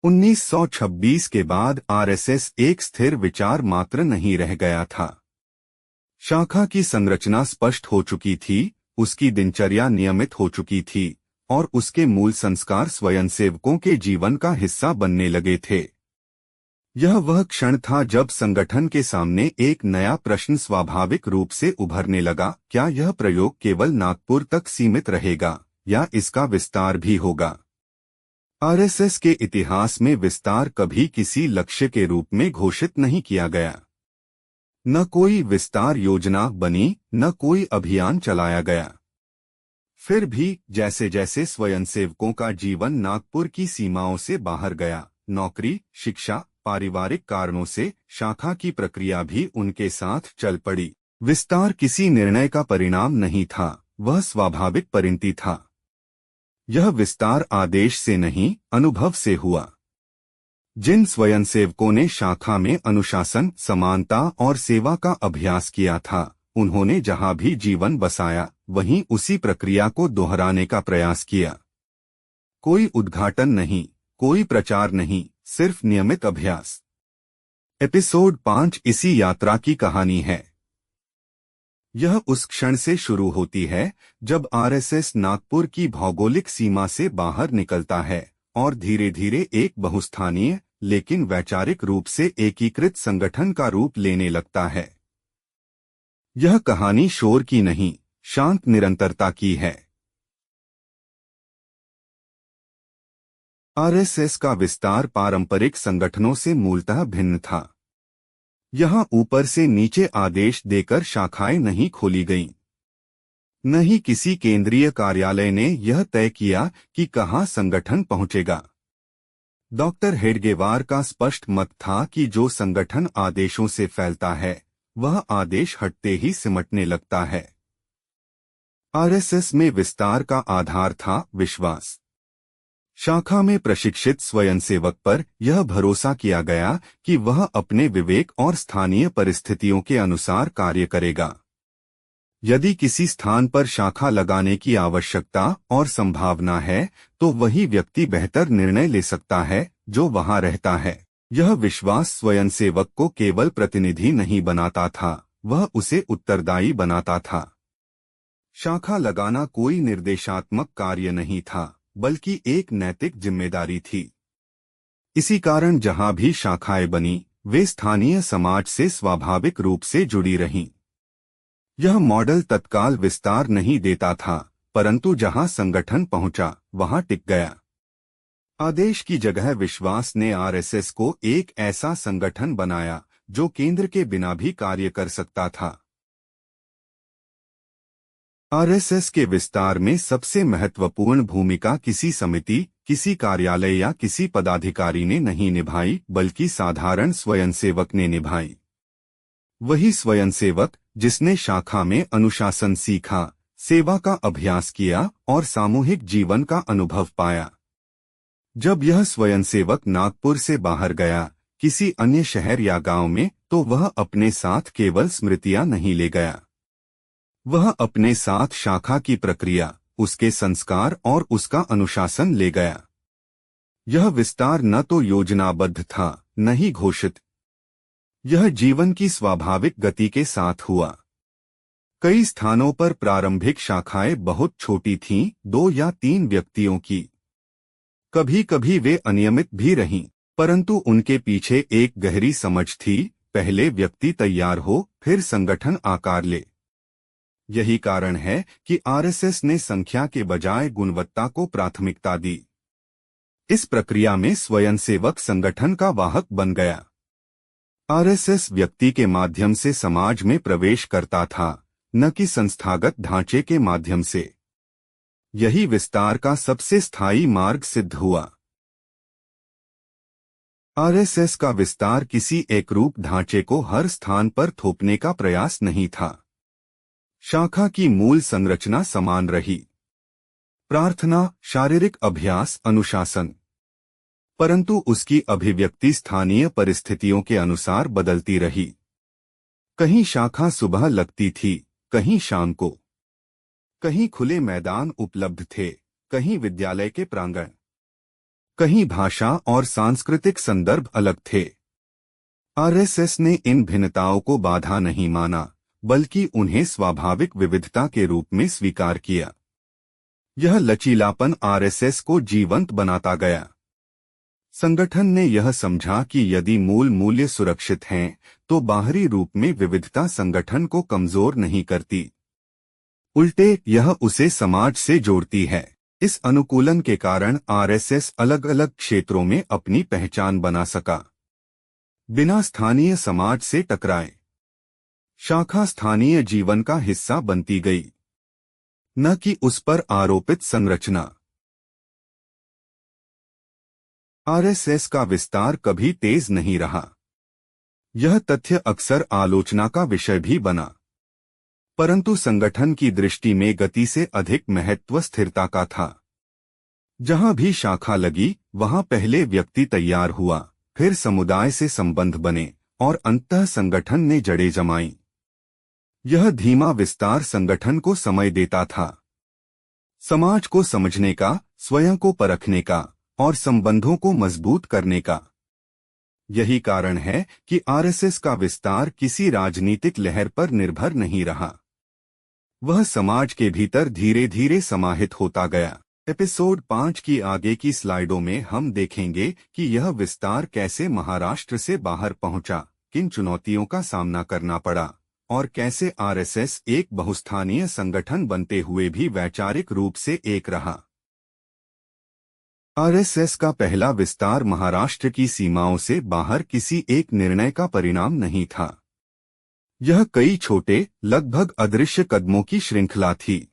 1926 के बाद आरएसएस एक स्थिर विचार मात्र नहीं रह गया था। शाखा की संरचना स्पष्ट हो चुकी थी, उसकी दिनचर्या नियमित हो चुकी थी और उसके मूल संस्कार स्वयंसेवकों के जीवन का हिस्सा बनने लगे थे। यह वह क्षण था जब संगठन के सामने एक नया प्रश्न स्वाभाविक रूप से उभरने लगा, क्या यह प्रयोग केवल नागपुर तक सीमित रहेगा या इसका विस्तार भी होगा? आरएसएस के इतिहास में विस्तार कभी किसी लक्ष्य के रूप में घोषित नहीं किया गया। न कोई विस्तार योजना बनी, न कोई अभियान चलाया गया। फिर भी जैसे जैसे स्वयंसेवकों का जीवन नागपुर की सीमाओं से बाहर गया, नौकरी, शिक्षा, पारिवारिक कारणों से शाखा की प्रक्रिया भी उनके साथ चल पड़ी। विस्तार किसी निर्णय का परिणाम नहीं था, वह स्वाभाविक परिणति था। यह विस्तार आदेश से नहीं, अनुभव से हुआ। जिन स्वयंसेवकों ने शाखा में अनुशासन, समानता और सेवा का अभ्यास किया था, उन्होंने जहां भी जीवन बसाया, वहीं उसी प्रक्रिया को दोहराने का प्रयास किया। कोई उद्घाटन नहीं, कोई प्रचार नहीं, सिर्फ नियमित अभ्यास। एपिसोड 5 इसी यात्रा की कहानी है। यह उस क्षण से शुरू होती है जब आरएसएस नागपुर की भौगोलिक सीमा से बाहर निकलता है और धीरे धीरे एक बहुस्थानीय लेकिन वैचारिक रूप से एकीकृत संगठन का रूप लेने लगता है। यह कहानी शोर की नहीं, शांत निरंतरता की है। आरएसएस का विस्तार पारंपरिक संगठनों से मूलतः भिन्न था। यहां ऊपर से नीचे आदेश देकर शाखाएं नहीं खोली गईं। न ही किसी केंद्रीय कार्यालय ने यह तय किया कि कहां संगठन पहुंचेगा। डॉक्टर हेडगेवार का स्पष्ट मत था कि जो संगठन आदेशों से फैलता है, वह आदेश हटते ही सिमटने लगता है। आरएसएस में विस्तार का आधार था विश्वास। शाखा में प्रशिक्षित स्वयंसेवक पर यह भरोसा किया गया कि वह अपने विवेक और स्थानीय परिस्थितियों के अनुसार कार्य करेगा। यदि किसी स्थान पर शाखा लगाने की आवश्यकता और संभावना है, तो वही व्यक्ति बेहतर निर्णय ले सकता है जो वहां रहता है। यह विश्वास स्वयंसेवक को केवल प्रतिनिधि नहीं बनाता था, वह उसे उत्तरदायी बनाता था। शाखा लगाना कोई निर्देशात्मक कार्य नहीं था, बल्कि एक नैतिक जिम्मेदारी थी। इसी कारण जहां भी शाखाएं बनी, वे स्थानीय समाज से स्वाभाविक रूप से जुड़ी रहीं। यह मॉडल तत्काल विस्तार नहीं देता था, परंतु जहां संगठन पहुंचा, वहां टिक गया। आदेश की जगह विश्वास ने आरएसएस को एक ऐसा संगठन बनाया जो केंद्र के बिना भी कार्य कर सकता था। आरएसएस के विस्तार में सबसे महत्वपूर्ण भूमिका किसी समिति, किसी कार्यालय या किसी पदाधिकारी ने नहीं निभाई, बल्कि साधारण स्वयंसेवक ने निभाई। वही स्वयंसेवक जिसने शाखा में अनुशासन सीखा, सेवा का अभ्यास किया और सामूहिक जीवन का अनुभव पाया। जब यह स्वयंसेवक नागपुर से बाहर गया, किसी अन्य शहर या गांव में, तो वह अपने साथ केवल स्मृतियां नहीं ले गया। वह अपने साथ शाखा की प्रक्रिया, उसके संस्कार और उसका अनुशासन ले गया। यह विस्तार न तो योजनाबद्ध था, न ही घोषित। यह जीवन की स्वाभाविक गति के साथ हुआ। कई स्थानों पर प्रारंभिक शाखाएं बहुत छोटी थीं, 2 या 3 व्यक्तियों की। कभी कभी वे अनियमित भी रहीं, परंतु उनके पीछे एक गहरी समझ थी, पहले व्यक्ति तैयार हो, फिर संगठन आकार ले। यही कारण है कि आरएसएस ने संख्या के बजाय गुणवत्ता को प्राथमिकता दी। इस प्रक्रिया में स्वयंसेवक संगठन का वाहक बन गया। आरएसएस व्यक्ति के माध्यम से समाज में प्रवेश करता था, न कि संस्थागत ढांचे के माध्यम से। यही विस्तार का सबसे स्थायी मार्ग सिद्ध हुआ। आरएसएस का विस्तार किसी एकरूप ढांचे को हर स्थान पर थोपने का प्रयास नहीं था। शाखा की मूल संरचना समान रही। प्रार्थना, शारीरिक अभ्यास, अनुशासन। परंतु उसकी अभिव्यक्ति स्थानीय परिस्थितियों के अनुसार बदलती रही। कहीं शाखा सुबह लगती थी, कहीं शाम को। कहीं खुले मैदान उपलब्ध थे, कहीं विद्यालय के प्रांगण। कहीं भाषा और सांस्कृतिक संदर्भ अलग थे। आरएसएस ने इन भिन्नताओं को बाधा नहीं माना, बल्कि उन्हें स्वाभाविक विविधता के रूप में स्वीकार किया। यह लचीलापन आरएसएस को जीवंत बनाता गया। संगठन ने यह समझा कि यदि मूल मूल्य सुरक्षित हैं, तो बाहरी रूप में विविधता संगठन को कमजोर नहीं करती। उल्टे यह उसे समाज से जोड़ती है। इस अनुकूलन के कारण आरएसएस अलग अलग क्षेत्रों में अपनी पहचान बना सका, बिना स्थानीय समाज से टकराए। शाखा स्थानीय जीवन का हिस्सा बनती गई, न कि उस पर आरोपित संरचना। आरएसएस का विस्तार कभी तेज नहीं रहा। यह तथ्य अक्सर आलोचना का विषय भी बना, परंतु संगठन की दृष्टि में गति से अधिक महत्व स्थिरता का था। जहां भी शाखा लगी, वहां पहले व्यक्ति तैयार हुआ, फिर समुदाय से संबंध बने और अंततः संगठन ने जड़ें जमाईं। यह धीमा विस्तार संगठन को समय देता था, समाज को समझने का, स्वयं को परखने का और संबंधों को मजबूत करने का। यही कारण है कि आरएसएस का विस्तार किसी राजनीतिक लहर पर निर्भर नहीं रहा। वह समाज के भीतर धीरे धीरे समाहित होता गया। एपिसोड 5 की आगे की स्लाइडों में हम देखेंगे कि यह विस्तार कैसे महाराष्ट्र से बाहर पहुंचा, किन चुनौतियों का सामना करना पड़ा और कैसे आरएसएस एक बहुस्थानीय संगठन बनते हुए भी वैचारिक रूप से एक रहा। आरएसएस का पहला विस्तार महाराष्ट्र की सीमाओं से बाहर किसी एक निर्णय का परिणाम नहीं था। यह कई छोटे, लगभग अदृश्य कदमों की श्रृंखला थी।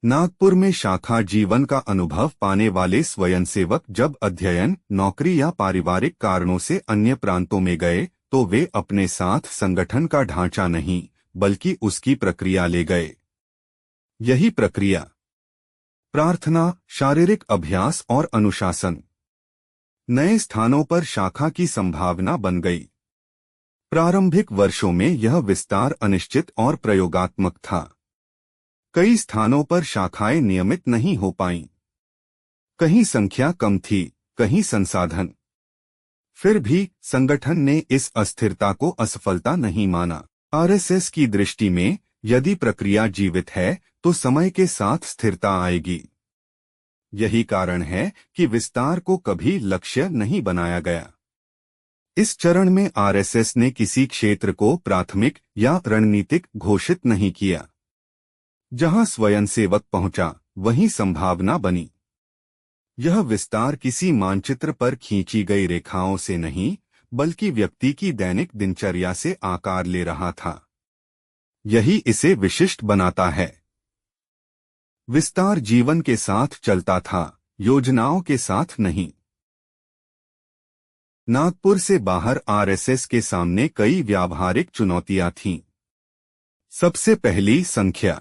नागपुर में शाखा जीवन का अनुभव पाने वाले स्वयंसेवक जब अध्ययन, नौकरी या पारिवारिक कारणों से अन्य प्रांतों में गए, तो वे अपने साथ संगठन का ढांचा नहीं, बल्कि उसकी प्रक्रिया ले गए। यही प्रक्रिया प्रार्थना, शारीरिक अभ्यास और अनुशासन नए स्थानों पर शाखा की संभावना बन गई। प्रारंभिक वर्षों में यह विस्तार अनिश्चित और प्रयोगात्मक था। कई स्थानों पर शाखाएं नियमित नहीं हो पाईं। कहीं संख्या कम थी, कहीं संसाधन। फिर भी संगठन ने इस अस्थिरता को असफलता नहीं माना। आरएसएस की दृष्टि में यदि प्रक्रिया जीवित है, तो समय के साथ स्थिरता आएगी। यही कारण है कि विस्तार को कभी लक्ष्य नहीं बनाया गया। इस चरण में आरएसएस ने किसी क्षेत्र को प्राथमिक या रणनीतिक घोषित नहीं किया। जहां स्वयंसेवक पहुंचा, वहीं संभावना बनी। यह विस्तार किसी मानचित्र पर खींची गई रेखाओं से नहीं, बल्कि व्यक्ति की दैनिक दिनचर्या से आकार ले रहा था। यही इसे विशिष्ट बनाता है। विस्तार जीवन के साथ चलता था, योजनाओं के साथ नहीं। नागपुर से बाहर आरएसएस के सामने कई व्यावहारिक चुनौतियां थीं। सबसे पहली, संख्या।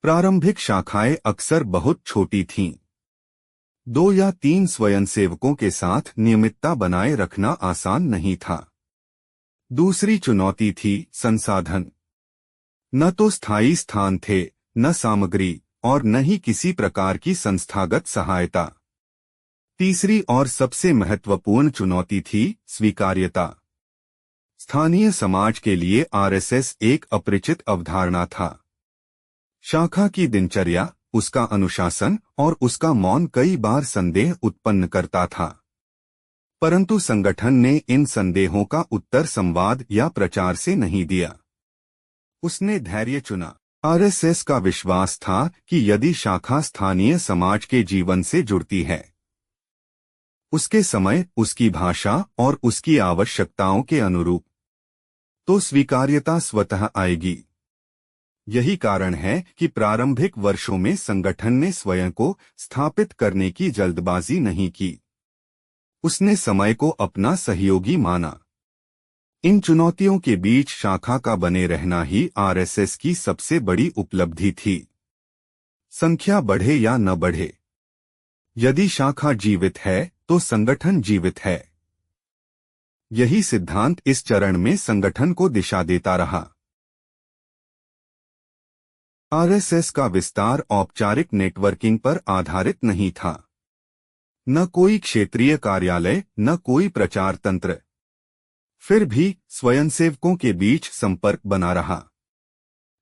प्रारंभिक शाखाएं अक्सर बहुत छोटी थीं। 2 या 3 स्वयंसेवकों के साथ नियमितता बनाए रखना आसान नहीं था। दूसरी चुनौती थी संसाधन। न तो स्थायी स्थान थे, न सामग्री और न ही किसी प्रकार की संस्थागत सहायता। तीसरी और सबसे महत्वपूर्ण चुनौती थी स्वीकार्यता। स्थानीय समाज के लिए आरएसएस एक अपरिचित अवधारणा था। शाखा की दिनचर्या, उसका अनुशासन और उसका मौन कई बार संदेह उत्पन्न करता था। परंतु संगठन ने इन संदेहों का उत्तर संवाद या प्रचार से नहीं दिया। उसने धैर्य चुना। आरएसएस का विश्वास था कि यदि शाखा स्थानीय समाज के जीवन से जुड़ती है, उसके समय, उसकी भाषा और उसकी आवश्यकताओं के अनुरूप, तो स्वीकार्यता स्वतः आएगी। यही कारण है कि प्रारंभिक वर्षों में संगठन ने स्वयं को स्थापित करने की जल्दबाजी नहीं की। उसने समय को अपना सहयोगी माना। इन चुनौतियों के बीच शाखा का बने रहना ही आरएसएस की सबसे बड़ी उपलब्धि थी। संख्या बढ़े या न बढ़े, यदि शाखा जीवित है तो संगठन जीवित है। यही सिद्धांत इस चरण में संगठन को दिशा देता रहा। आरएसएस का विस्तार औपचारिक नेटवर्किंग पर आधारित नहीं था। न कोई क्षेत्रीय कार्यालय, न कोई प्रचार तंत्र। फिर भी स्वयंसेवकों के बीच संपर्क बना रहा।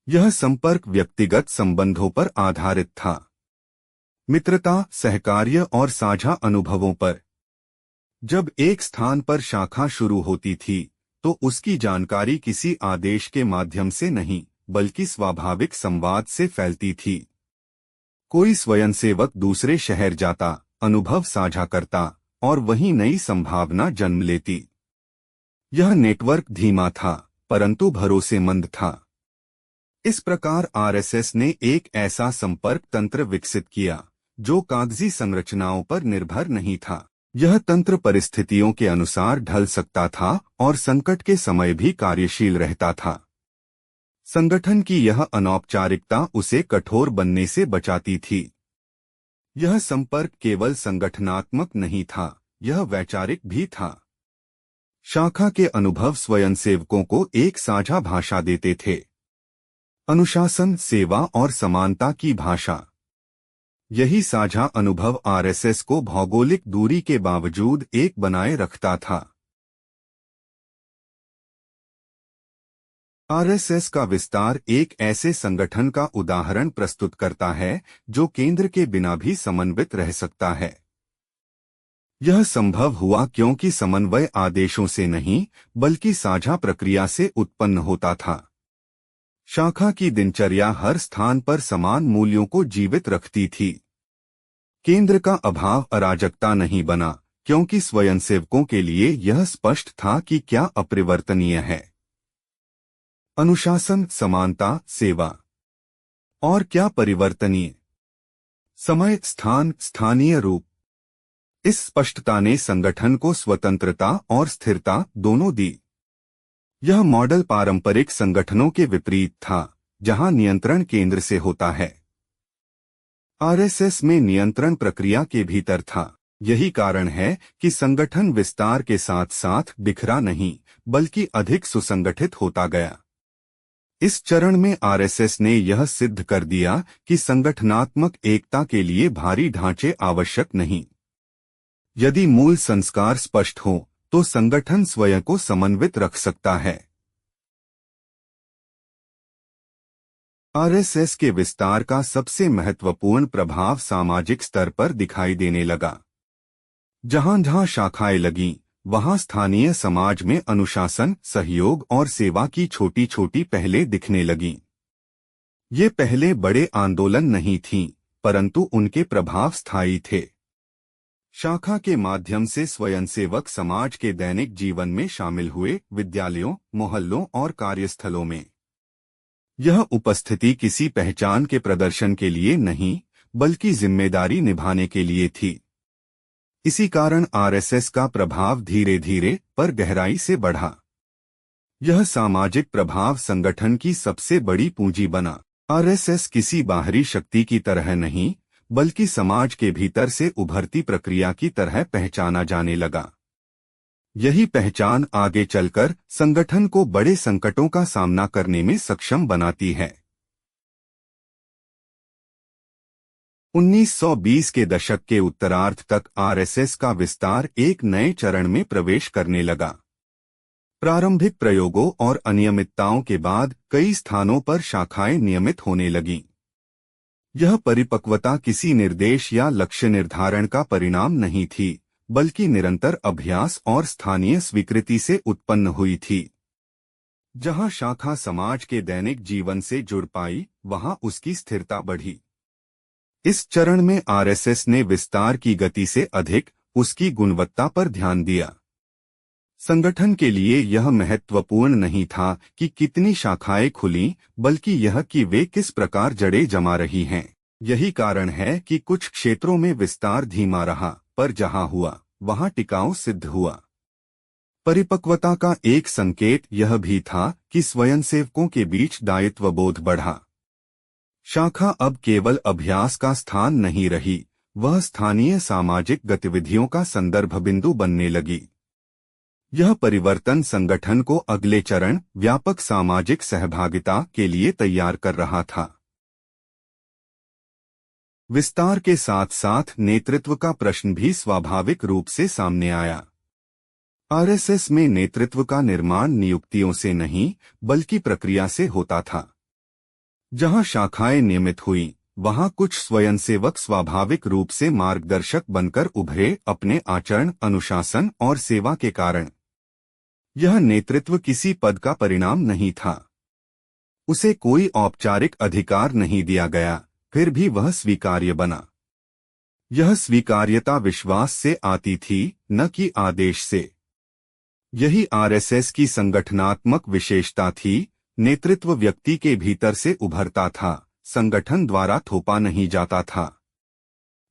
यह संपर्क व्यक्तिगत संबंधों पर आधारित था, मित्रता, सहकार्य और साझा अनुभवों पर। जब एक स्थान पर शाखा शुरू होती थी, तो उसकी जानकारी किसी आदेश के माध्यम से नहीं, बल्कि स्वाभाविक संवाद से फैलती थी। कोई स्वयंसेवक दूसरे शहर जाता, अनुभव साझा करता और वहीं नई संभावना जन्म लेती। यह नेटवर्क धीमा था, परंतु भरोसेमंद था। इस प्रकार आरएसएस ने एक ऐसा संपर्क तंत्र विकसित किया जो कागजी संरचनाओं पर निर्भर नहीं था। यह तंत्र परिस्थितियों के अनुसार ढल सकता था और संकट के समय भी कार्यशील रहता था। संगठन की यह अनौपचारिकता उसे कठोर बनने से बचाती थी। यह संपर्क केवल संगठनात्मक नहीं था, यह वैचारिक भी था। शाखा के अनुभव स्वयंसेवकों को एक साझा भाषा देते थे, अनुशासन, सेवा और समानता की भाषा। यही साझा अनुभव आरएसएस को भौगोलिक दूरी के बावजूद एक बनाए रखता था। आरएसएस का विस्तार एक ऐसे संगठन का उदाहरण प्रस्तुत करता है जो केंद्र के बिना भी समन्वित रह सकता है। यह संभव हुआ क्योंकि समन्वय आदेशों से नहीं, बल्कि साझा प्रक्रिया से उत्पन्न होता था। शाखा की दिनचर्या हर स्थान पर समान मूल्यों को जीवित रखती थी। केंद्र का अभाव अराजकता नहीं बना, क्योंकि स्वयंसेवकों के लिए यह स्पष्ट था कि क्या अपरिवर्तनीय है। अनुशासन, समानता, सेवा। और क्या परिवर्तनीय? समय, स्थान, स्थानीय रूप। इस स्पष्टता ने संगठन को स्वतंत्रता और स्थिरता दोनों दी। यह मॉडल पारंपरिक संगठनों के विपरीत था, जहां नियंत्रण केंद्र से होता है। आरएसएस में नियंत्रण प्रक्रिया के भीतर था। यही कारण है कि संगठन विस्तार के साथ साथ बिखरा नहीं, बल्कि अधिक सुसंगठित होता गया। इस चरण में आरएसएस ने यह सिद्ध कर दिया कि संगठनात्मक एकता के लिए भारी ढांचे आवश्यक नहीं। यदि मूल संस्कार स्पष्ट हो, तो संगठन स्वयं को समन्वित रख सकता है। आरएसएस के विस्तार का सबसे महत्वपूर्ण प्रभाव सामाजिक स्तर पर दिखाई देने लगा। जहां-जहां शाखाएं लगीं, वहां स्थानीय समाज में अनुशासन, सहयोग और सेवा की छोटी-छोटी पहलें दिखने लगीं। ये पहले बड़े आंदोलन नहीं थीं, परंतु उनके प्रभाव स्थायी थे। शाखा के माध्यम से स्वयंसेवक समाज के दैनिक जीवन में शामिल हुए, विद्यालयों, मोहल्लों और कार्यस्थलों में। यह उपस्थिति किसी पहचान के प्रदर्शन के लिए नहीं, बल्कि जिम्मेदारी निभाने के लिए थी। इसी कारण आरएसएस का प्रभाव धीरे धीरे पर गहराई से बढ़ा। यह सामाजिक प्रभाव संगठन की सबसे बड़ी पूंजी बना। आरएसएस किसी बाहरी शक्ति की तरह नहीं, बल्कि समाज के भीतर से उभरती प्रक्रिया की तरह पहचाना जाने लगा। यही पहचान आगे चलकर संगठन को बड़े संकटों का सामना करने में सक्षम बनाती है। 1920 के दशक के उत्तरार्ध तक आरएसएस का विस्तार एक नए चरण में प्रवेश करने लगा। प्रारंभिक प्रयोगों और अनियमितताओं के बाद कई स्थानों पर शाखाएं नियमित होने लगीं। यह परिपक्वता किसी निर्देश या लक्ष्य निर्धारण का परिणाम नहीं थी, बल्कि निरंतर अभ्यास और स्थानीय स्वीकृति से उत्पन्न हुई थी। जहां शाखा समाज के दैनिक जीवन से जुड़ पाई, वहां उसकी स्थिरता बढ़ी। इस चरण में आरएसएस ने विस्तार की गति से अधिक उसकी गुणवत्ता पर ध्यान दिया। संगठन के लिए यह महत्वपूर्ण नहीं था कि कितनी शाखाएं खुलीं, बल्कि यह कि वे किस प्रकार जड़ें जमा रही हैं। यही कारण है कि कुछ क्षेत्रों में विस्तार धीमा रहा, पर जहां हुआ, वहां टिकाऊ सिद्ध हुआ। परिपक्वता का एक संकेत यह भी था कि स्वयंसेवकों के बीच दायित्वबोध बढ़ा। शाखा अब केवल अभ्यास का स्थान नहीं रही, वह स्थानीय सामाजिक गतिविधियों का संदर्भ बिंदु बनने लगी। यह परिवर्तन संगठन को अगले चरण, व्यापक सामाजिक सहभागिता के लिए तैयार कर रहा था। विस्तार के साथ साथ नेतृत्व का प्रश्न भी स्वाभाविक रूप से सामने आया। आरएसएस में नेतृत्व का निर्माण नियुक्तियों से नहीं बल्कि प्रक्रिया से होता था। जहां शाखाएं नियमित हुई, वहां कुछ स्वयंसेवक स्वाभाविक रूप से मार्गदर्शक बनकर उभरे, अपने आचरण, अनुशासन और सेवा के कारण। यह नेतृत्व किसी पद का परिणाम नहीं था। उसे कोई औपचारिक अधिकार नहीं दिया गया, फिर भी वह स्वीकार्य बना। यह स्वीकार्यता विश्वास से आती थी, न कि आदेश से। यही आरएसएस की संगठनात्मक विशेषता थी। नेतृत्व व्यक्ति के भीतर से उभरता था, संगठन द्वारा थोपा नहीं जाता था।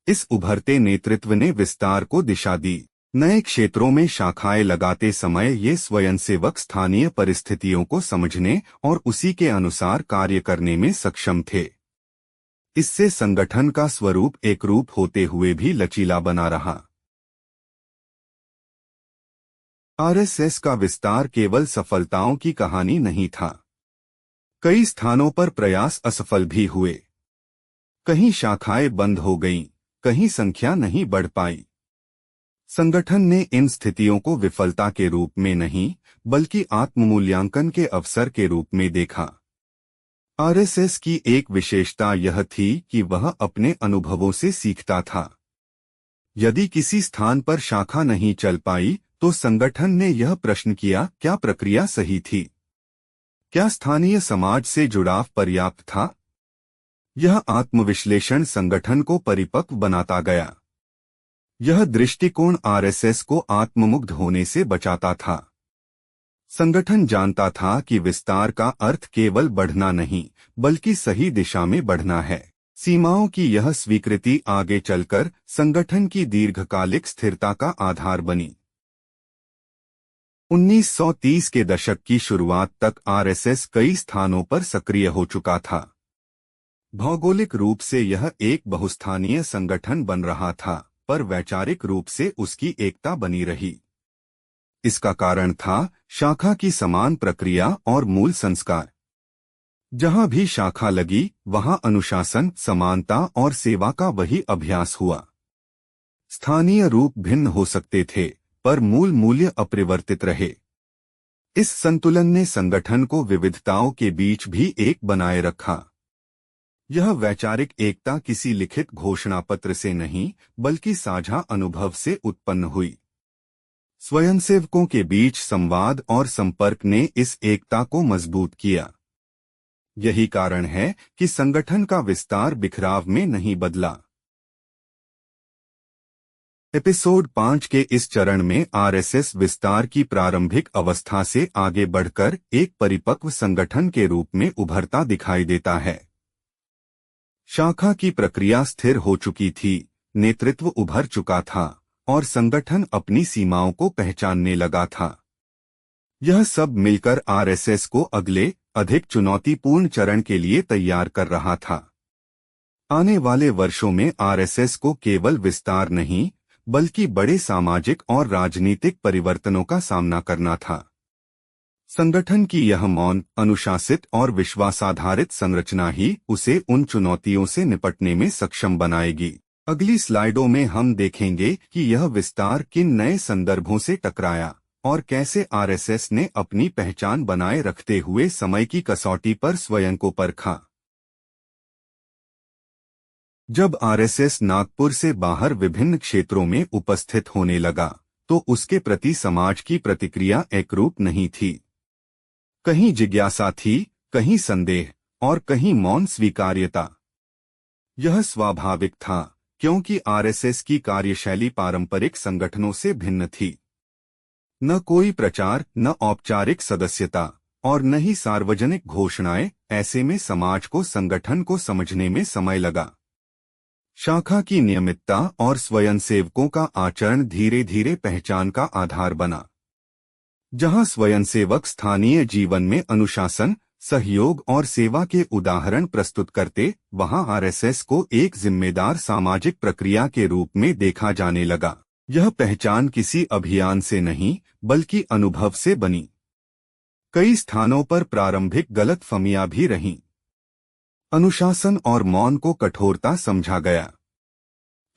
इस उभरते नेतृत्व ने विस्तार को दिशा दी। नए क्षेत्रों में शाखाएं लगाते समय ये स्वयंसेवक स्थानीय परिस्थितियों को समझने और उसी के अनुसार कार्य करने में सक्षम थे। इससे संगठन का स्वरूप एकरूप होते हुए भी लचीला बना रहा। आरएसएस का विस्तार केवल सफलताओं की कहानी नहीं था। कई स्थानों पर प्रयास असफल भी हुए। कहीं शाखाएं बंद हो गईं, कहीं संख्या नहीं बढ़ पाई। संगठन ने इन स्थितियों को विफलता के रूप में नहीं बल्कि आत्ममूल्यांकन के अवसर के रूप में देखा। आरएसएस की एक विशेषता यह थी कि वह अपने अनुभवों से सीखता था। यदि किसी स्थान पर शाखा नहीं चल पाई तो संगठन ने यह प्रश्न किया, क्या प्रक्रिया सही थी? क्या स्थानीय समाज से जुड़ाव पर्याप्त था? यह आत्मविश्लेषण संगठन को परिपक्व बनाता गया। यह दृष्टिकोण आरएसएस को आत्ममुग्ध होने से बचाता था। संगठन जानता था कि विस्तार का अर्थ केवल बढ़ना नहीं बल्कि सही दिशा में बढ़ना है। सीमाओं की यह स्वीकृति आगे चलकर संगठन की दीर्घकालिक स्थिरता का आधार बनी। 1930 के दशक की शुरुआत तक आरएसएस कई स्थानों पर सक्रिय हो चुका था। भौगोलिक रूप से यह एक बहुस्थानीय संगठन बन रहा था, पर वैचारिक रूप से उसकी एकता बनी रही। इसका कारण था शाखा की समान प्रक्रिया और मूल संस्कार। जहां भी शाखा लगी, वहां अनुशासन, समानता और सेवा का वही अभ्यास हुआ। स्थानीय रूप भिन्न हो सकते थे, पर मूल मूल्य अपरिवर्तित रहे। इस संतुलन ने संगठन को विविधताओं के बीच भी एक बनाए रखा। यह वैचारिक एकता किसी लिखित घोषणा पत्र से नहीं बल्कि साझा अनुभव से उत्पन्न हुई। स्वयंसेवकों के बीच संवाद और संपर्क ने इस एकता को मजबूत किया। यही कारण है कि संगठन का विस्तार बिखराव में नहीं बदला। एपिसोड 5 के इस चरण में आरएसएस विस्तार की प्रारंभिक अवस्था से आगे बढ़कर एक परिपक्व संगठन के रूप में उभरता दिखाई देता है। शाखा की प्रक्रिया स्थिर हो चुकी थी, नेतृत्व उभर चुका था और संगठन अपनी सीमाओं को पहचानने लगा था। यह सब मिलकर आरएसएस को अगले, अधिक चुनौतीपूर्ण चरण के लिए तैयार कर रहा था। आने वाले वर्षों में आरएसएस को केवल विस्तार नहीं बल्कि बड़े सामाजिक और राजनीतिक परिवर्तनों का सामना करना था। संगठन की यह मौन, अनुशासित और विश्वासाधारित संरचना ही उसे उन चुनौतियों से निपटने में सक्षम बनाएगी। अगली स्लाइडों में हम देखेंगे कि यह विस्तार किन नए संदर्भों से टकराया और कैसे आरएसएस ने अपनी पहचान बनाए रखते हुए समय की कसौटी पर स्वयं को परखा। जब आरएसएस नागपुर से बाहर विभिन्न क्षेत्रों में उपस्थित होने लगा, तो उसके प्रति समाज की प्रतिक्रिया एकरूप नहीं थी। कहीं जिज्ञासा थी, कहीं संदेह और कहीं मौन स्वीकार्यता। यह स्वाभाविक था, क्योंकि आरएसएस की कार्यशैली पारंपरिक संगठनों से भिन्न थी। न कोई प्रचार, न औपचारिक सदस्यता और न ही सार्वजनिक घोषणाएं। ऐसे में समाज को संगठन को समझने में समय लगा। शाखा की नियमितता और स्वयंसेवकों का आचरण धीरे धीरे पहचान का आधार बना। जहां स्वयंसेवक स्थानीय जीवन में अनुशासन, सहयोग और सेवा के उदाहरण प्रस्तुत करते, वहां आरएसएस को एक जिम्मेदार सामाजिक प्रक्रिया के रूप में देखा जाने लगा। यह पहचान किसी अभियान से नहीं बल्कि अनुभव से बनी। कई स्थानों पर प्रारंभिक गलतफहमियां भी रहीं। अनुशासन और मौन को कठोरता समझा गया।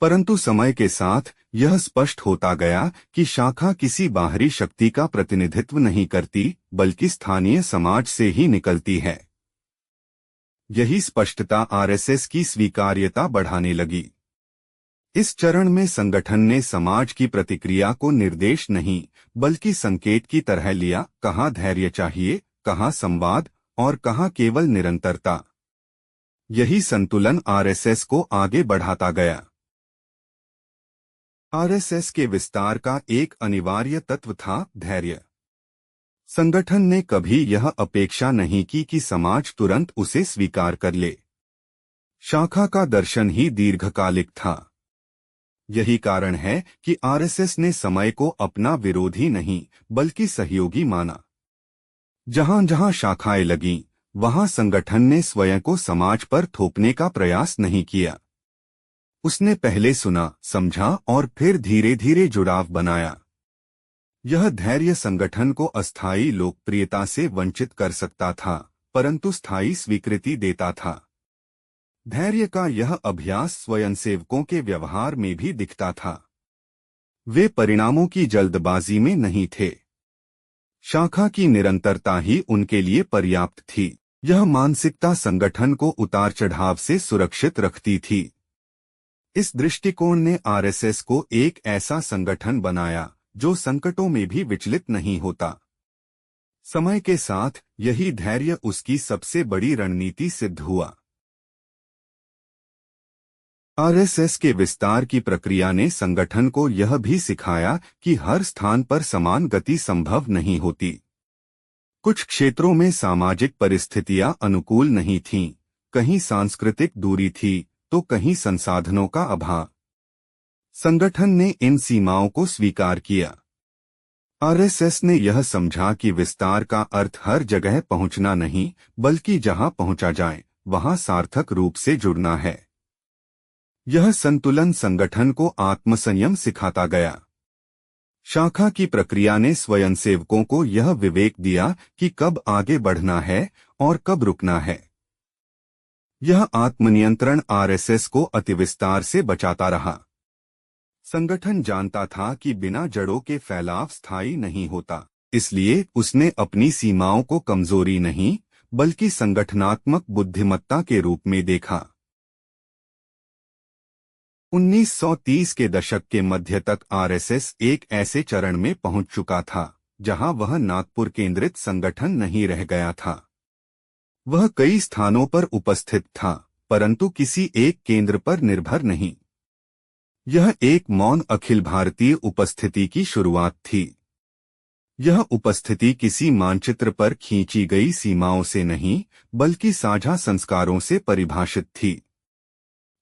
परंतु समय के साथ यह स्पष्ट होता गया कि शाखा किसी बाहरी शक्ति का प्रतिनिधित्व नहीं करती, बल्कि स्थानीय समाज से ही निकलती है। यही स्पष्टता आरएसएस की स्वीकार्यता बढ़ाने लगी। इस चरण में संगठन ने समाज की प्रतिक्रिया को निर्देश नहीं, बल्कि संकेत की तरह लिया, कहाँ धैर्य चाहिए, कहाँ संवाद और कहाँ केवल निरंतरता। यही संतुलन आरएसएस को आगे बढ़ाता गया। आरएसएस के विस्तार का एक अनिवार्य तत्व था धैर्य। संगठन ने कभी यह अपेक्षा नहीं की कि समाज तुरंत उसे स्वीकार कर ले। शाखा का दर्शन ही दीर्घकालिक था। यही कारण है कि आरएसएस ने समय को अपना विरोधी नहीं, बल्कि सहयोगी माना। जहां जहां शाखाएं लगीं, वहां संगठन ने स्वयं को समाज पर थोपने का प्रयास नहीं किया। उसने पहले सुना, समझा और फिर धीरे धीरे जुड़ाव बनाया। यह धैर्य संगठन को अस्थायी लोकप्रियता से वंचित कर सकता था, परंतु स्थायी स्वीकृति देता था। धैर्य का यह अभ्यास स्वयंसेवकों के व्यवहार में भी दिखता था। वे परिणामों की जल्दबाजी में नहीं थे। शाखा की निरंतरता ही उनके लिए पर्याप्त थी। यह मानसिकता संगठन को उतार चढ़ाव से सुरक्षित रखती थी। इस दृष्टिकोण ने आरएसएस को एक ऐसा संगठन बनाया जो संकटों में भी विचलित नहीं होता। समय के साथ यही धैर्य उसकी सबसे बड़ी रणनीति सिद्ध हुआ। आरएसएस के विस्तार की प्रक्रिया ने संगठन को यह भी सिखाया कि हर स्थान पर समान गति संभव नहीं होती। कुछ क्षेत्रों में सामाजिक परिस्थितियां अनुकूल नहीं थीं, कहीं सांस्कृतिक दूरी थी, तो कहीं संसाधनों का अभाव। संगठन ने इन सीमाओं को स्वीकार किया। आरएसएस ने यह समझा कि विस्तार का अर्थ हर जगह पहुंचना नहीं, बल्कि जहां पहुंचा जाए वहां सार्थक रूप से जुड़ना है। यह संतुलन संगठन को आत्मसंयम सिखाता गया। शाखा की प्रक्रिया ने स्वयंसेवकों को यह विवेक दिया कि कब आगे बढ़ना है और कब रुकना है। यह आत्मनियंत्रण आरएसएस को अतिविस्तार से बचाता रहा। संगठन जानता था कि बिना जड़ों के फैलाव स्थायी नहीं होता, इसलिए उसने अपनी सीमाओं को कमजोरी नहीं, बल्कि संगठनात्मक बुद्धिमत्ता के रूप में देखा। 1930 के दशक के मध्य तक आरएसएस एक ऐसे चरण में पहुंच चुका था जहां वह नागपुर केंद्रित संगठन नहीं रह गया था। वह कई स्थानों पर उपस्थित था, परंतु किसी एक केंद्र पर निर्भर नहीं। यह एक मौन अखिल भारतीय उपस्थिति की शुरुआत थी। यह उपस्थिति किसी मानचित्र पर खींची गई सीमाओं से नहीं, बल्कि साझा संस्कारों से परिभाषित थी।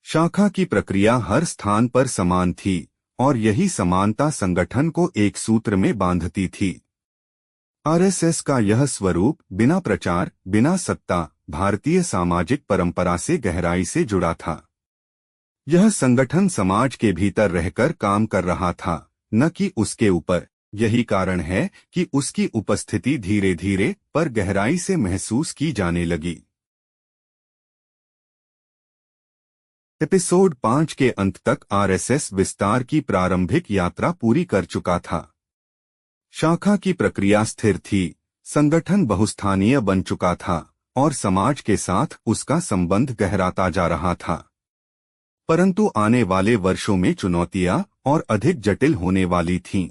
शाखा की प्रक्रिया हर स्थान पर समान थी, और यही समानता संगठन को एक सूत्र में बांधती थी। आरएसएस का यह स्वरूप बिना प्रचार, बिना सत्ता, भारतीय सामाजिक परंपरा से गहराई से जुड़ा था। यह संगठन समाज के भीतर रहकर काम कर रहा था, न कि उसके ऊपर। यही कारण है कि उसकी उपस्थिति धीरे धीरे पर गहराई से महसूस की जाने लगी। एपिसोड 5 के अंत तक आरएसएस विस्तार की प्रारंभिक यात्रा पूरी कर चुका था। शाखा की प्रक्रिया स्थिर थी, संगठन बहुस्थानीय बन चुका था और समाज के साथ उसका संबंध गहराता जा रहा था। परंतु आने वाले वर्षों में चुनौतियां और अधिक जटिल होने वाली थीं।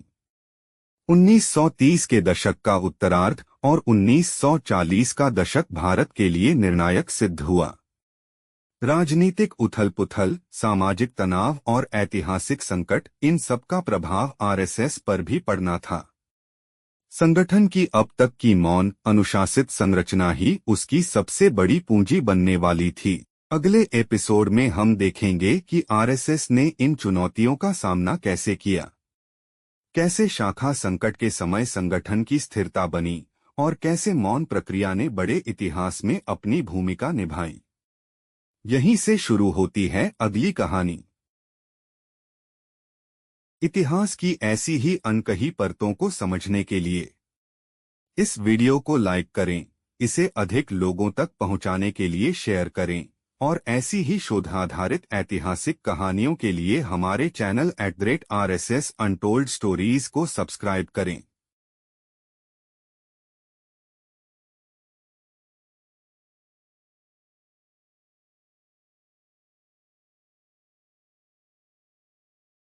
1930 के दशक का उत्तरार्ध और 1940 का दशक भारत के लिए निर्णायक सिद्ध हुआ। राजनीतिक उथल-पुथल, सामाजिक तनाव और ऐतिहासिक संकट, इन सब का प्रभाव आरएसएस पर भी पड़ना था। संगठन की अब तक की मौन, अनुशासित संरचना ही उसकी सबसे बड़ी पूंजी बनने वाली थी। अगले एपिसोड में हम देखेंगे कि आरएसएस ने इन चुनौतियों का सामना कैसे किया, कैसे शाखा संकट के समय संगठन की स्थिरता बनी और कैसे मौन प्रक्रिया ने बड़े इतिहास में अपनी भूमिका निभाई। यहीं से शुरू होती है अगली कहानी। इतिहास की ऐसी ही अनकही परतों को समझने के लिए इस वीडियो को लाइक करें, इसे अधिक लोगों तक पहुंचाने के लिए शेयर करें और ऐसी ही शोधाधारित ऐतिहासिक कहानियों के लिए हमारे चैनल @RSS अनटोल्ड स्टोरीज को सब्सक्राइब करें।